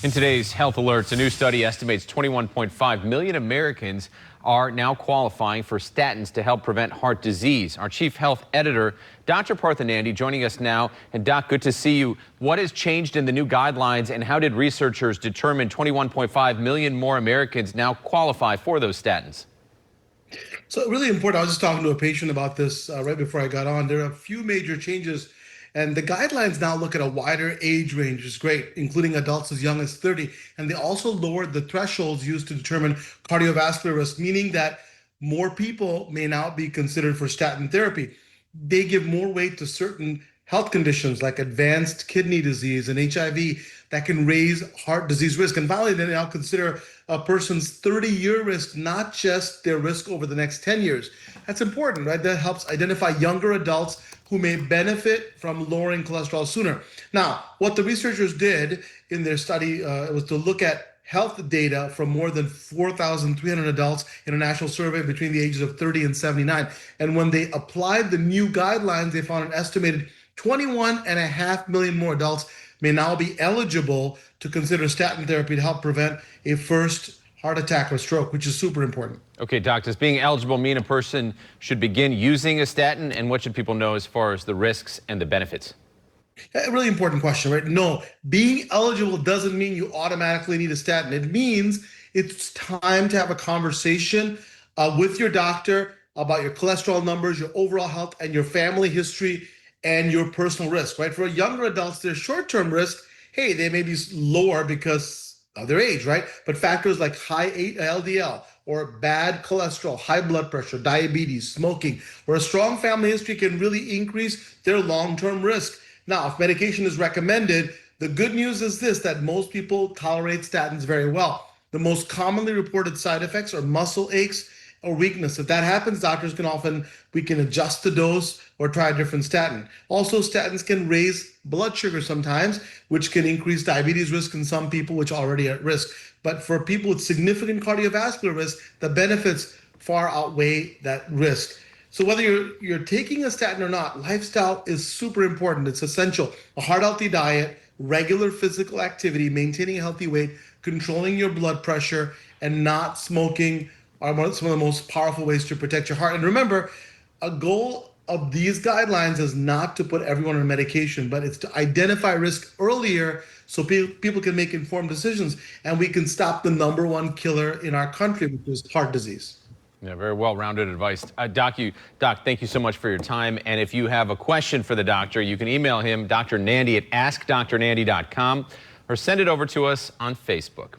In today's Health Alerts, a new study estimates 21.5 million Americans are now qualifying for statins to help prevent heart disease. Our chief health editor, Dr. Partha Nandi, joining us now. And Doc, good to see you. What has changed in the new guidelines, and how did researchers determine 21.5 million more Americans now qualify for those statins? So really important. I was just talking to a patient about this right before I got on. There are a few major changes, and the guidelines now look at a wider age range, which is great, including adults as young as 30. And they also lowered the thresholds used to determine cardiovascular risk, meaning that more people may now be considered for statin therapy. They give more weight to certain health conditions like advanced kidney disease and HIV that can raise heart disease risk. And finally, they now consider a person's 30-year risk, not just their risk over the next 10 years. That's important, right? That helps identify younger adults who may benefit from lowering cholesterol sooner. Now, what the researchers did in their study was to look at health data from more than 4,300 adults in a national survey between the ages of 30 and 79. And when they applied the new guidelines, they found an estimated 21.5 million more adults may now be eligible to consider statin therapy to help prevent a first heart attack or stroke, which is super important. Okay, Doc, does being eligible mean a person should begin using a statin? And what should people know as far as the risks and the benefits? A really important question, right? No, being eligible doesn't mean you automatically need a statin. It means it's time to have a conversation with your doctor about your cholesterol numbers, your overall health, and your family history and your personal risk, right? For younger adults, their short-term risk, hey, they may be lower because of their age, right? But factors like high LDL or bad cholesterol, high blood pressure, diabetes, smoking, or a strong family history can really increase their long-term risk. Now, if medication is recommended, the good news is this, that most people tolerate statins very well. The most commonly reported side effects are muscle aches or weakness. If that happens, doctors we can adjust the dose or try a different statin. Also, statins can raise blood sugar sometimes, which can increase diabetes risk in some people which are already at risk. But for people with significant cardiovascular risk, the benefits far outweigh that risk. So whether you're taking a statin or not, lifestyle is super important. It's essential. A heart-healthy diet, regular physical activity, maintaining a healthy weight, controlling your blood pressure, and not smoking are some of the most powerful ways to protect your heart. And remember, a goal of these guidelines is not to put everyone on medication, but it's to identify risk earlier so people can make informed decisions, and we can stop the #1 killer in our country, which is heart disease. Yeah, very well-rounded advice. Doc, thank you so much for your time. And if you have a question for the doctor, you can email him, Dr. Nandi, at askdrnandi.com, or send it over to us on Facebook.